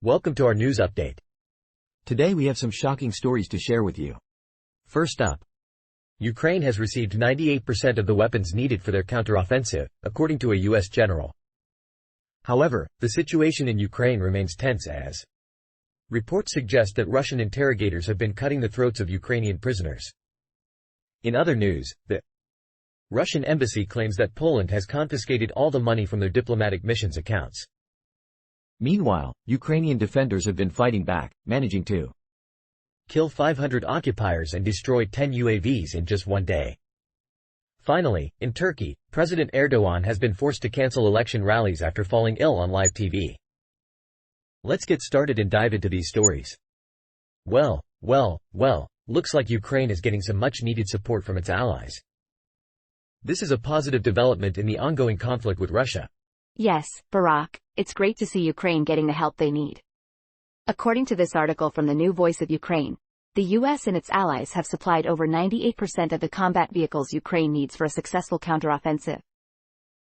Welcome to our news update. Today we have some shocking stories to share with you. First up, Ukraine has received 98% of the weapons needed for their counteroffensive, according to a U.S. general. However, the situation in Ukraine remains tense as reports suggest that Russian interrogators have been cutting the throats of Ukrainian prisoners. In other news, the Russian embassy claims that Poland has confiscated all the money from their diplomatic missions accounts. Meanwhile, Ukrainian defenders have been fighting back, managing to kill 500 occupiers and destroy 10 UAVs in just one day. Finally, in Turkey, President Erdogan has been forced to cancel election rallies after falling ill on live TV. Let's get started and dive into these stories. Well, looks like Ukraine is getting some much-needed support from its allies. This is a positive development in the ongoing conflict with Russia. Yes, Barack, it's great to see Ukraine getting the help they need. According to this article from the New Voice of Ukraine, the U.S. and its allies have supplied over 98% of the combat vehicles Ukraine needs for a successful counteroffensive.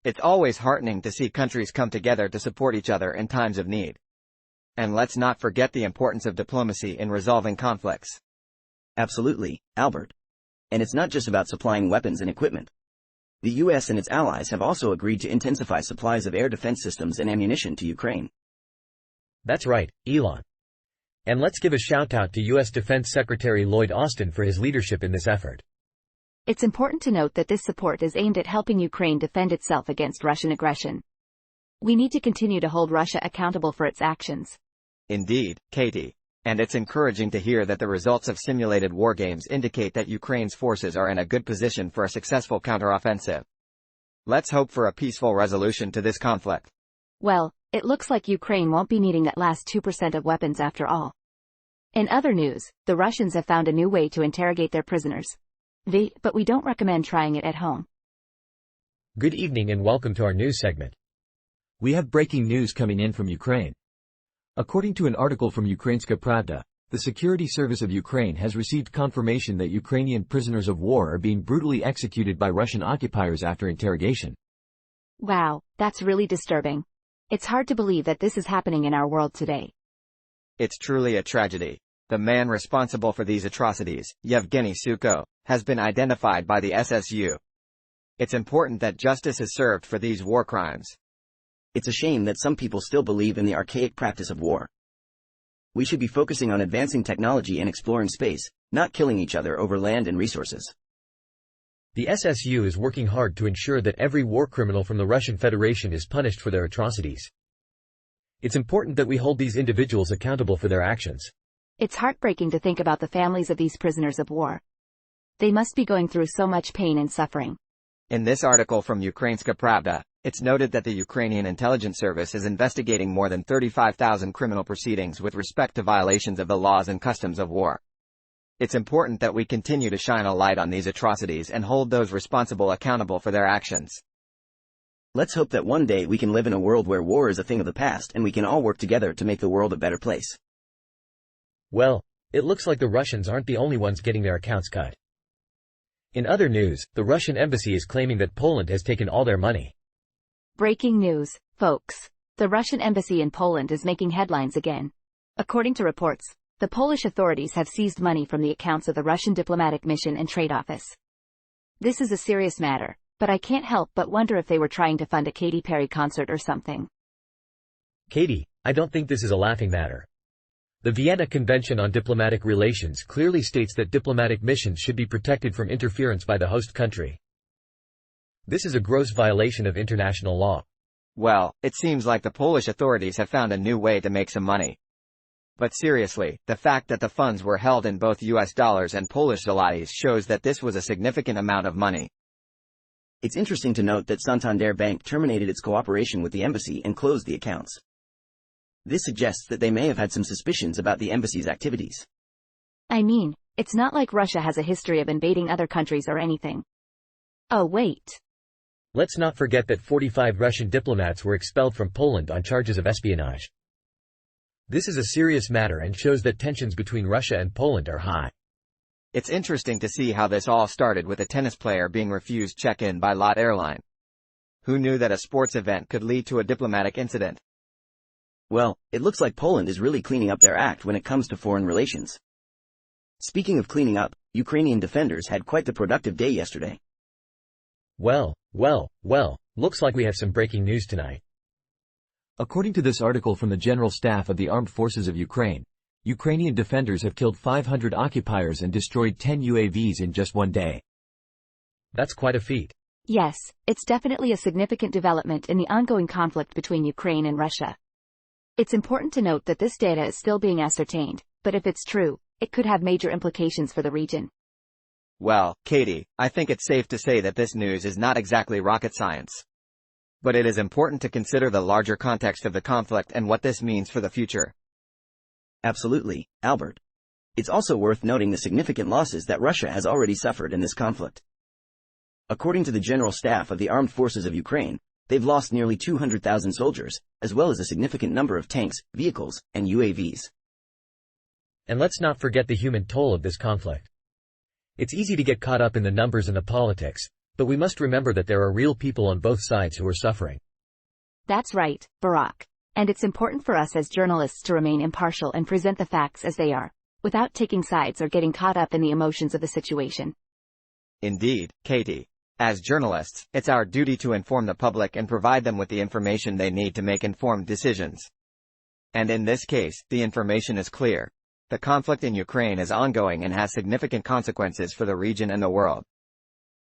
It's always heartening to see countries come together to support each other in times of need. And let's not forget the importance of diplomacy in resolving conflicts. Absolutely, Albert. And it's not just about supplying weapons and equipment. The U.S. and its allies have also agreed to intensify supplies of air defense systems and ammunition to Ukraine. That's right, Elon. And let's give a shout-out to U.S. Defense Secretary Lloyd Austin for his leadership in this effort. It's important to note that this support is aimed at helping Ukraine defend itself against Russian aggression. We need to continue to hold Russia accountable for its actions. Indeed, Katie. And it's encouraging to hear that the results of simulated war games indicate that Ukraine's forces are in a good position for a successful counteroffensive. Let's hope for a peaceful resolution to this conflict. Well, it looks like Ukraine won't be needing that last 2% of weapons after all. In other news, the Russians have found a new way to interrogate their prisoners. But we don't recommend trying it at home. Good evening and welcome to our news segment. We have breaking news coming in from Ukraine. According to an article from Ukrainska Pravda, the Security Service of Ukraine has received confirmation that Ukrainian prisoners of war are being brutally executed by Russian occupiers after interrogation. Wow, that's really disturbing. It's hard to believe that this is happening in our world today. It's truly a tragedy. The man responsible for these atrocities, Yevgeny Suko, has been identified by the SSU. It's important that justice is served for these war crimes. It's a shame that some people still believe in the archaic practice of war. We should be focusing on advancing technology and exploring space, not killing each other over land and resources. The SSU is working hard to ensure that every war criminal from the Russian Federation is punished for their atrocities. It's important that we hold these individuals accountable for their actions. It's heartbreaking to think about the families of these prisoners of war. They must be going through so much pain and suffering. In this article from Ukrainska Pravda, it's noted that the Ukrainian intelligence service is investigating more than 35,000 criminal proceedings with respect to violations of the laws and customs of war. It's important that we continue to shine a light on these atrocities and hold those responsible accountable for their actions. Let's hope that one day we can live in a world where war is a thing of the past and we can all work together to make the world a better place. Well, it looks like the Russians aren't the only ones getting their accounts cut. In other news, the Russian embassy is claiming that Poland has taken all their money. Breaking news, folks. The Russian embassy in Poland is making headlines again. According to reports, the Polish authorities have seized money from the accounts of the Russian diplomatic mission and trade office. This is a serious matter, but I can't help but wonder if they were trying to fund a Katy Perry concert or something. Katie, I don't think this is a laughing matter. The Vienna Convention on Diplomatic Relations clearly states that diplomatic missions should be protected from interference by the host country. This is a gross violation of international law. Well, it seems like the Polish authorities have found a new way to make some money. But seriously, the fact that the funds were held in both US dollars and Polish zlotys shows that this was a significant amount of money. It's interesting to note that Santander Bank terminated its cooperation with the embassy and closed the accounts. This suggests that they may have had some suspicions about the embassy's activities. I mean, it's not like Russia has a history of invading other countries or anything. Oh wait. Let's not forget that 45 Russian diplomats were expelled from Poland on charges of espionage. This is a serious matter and shows that tensions between Russia and Poland are high. It's interesting to see how this all started with a tennis player being refused check-in by LOT Airline. Who knew that a sports event could lead to a diplomatic incident? Well, it looks like Poland is really cleaning up their act when it comes to foreign relations. Speaking of cleaning up, Ukrainian defenders had quite the productive day yesterday. Well, looks like we have some breaking news tonight. According to this article from the General Staff of the Armed Forces of Ukraine, Ukrainian defenders have killed 500 occupiers and destroyed 10 UAVs in just one day. That's quite a feat. Yes, it's definitely a significant development in the ongoing conflict between Ukraine and Russia. It's important to note that this data is still being ascertained, but if it's true, it could have major implications for the region. Well, Katie, I think it's safe to say that this news is not exactly rocket science. But it is important to consider the larger context of the conflict and what this means for the future. Absolutely, Albert. It's also worth noting the significant losses that Russia has already suffered in this conflict. According to the General Staff of the Armed Forces of Ukraine, they've lost nearly 200,000 soldiers, as well as a significant number of tanks, vehicles, and UAVs. And let's not forget the human toll of this conflict. It's easy to get caught up in the numbers and the politics, but we must remember that there are real people on both sides who are suffering. That's right, Barack. And it's important for us as journalists to remain impartial and present the facts as they are, without taking sides or getting caught up in the emotions of the situation. Indeed, Katie. As journalists, it's our duty to inform the public and provide them with the information they need to make informed decisions. And in this case, the information is clear. The conflict in Ukraine is ongoing and has significant consequences for the region and the world.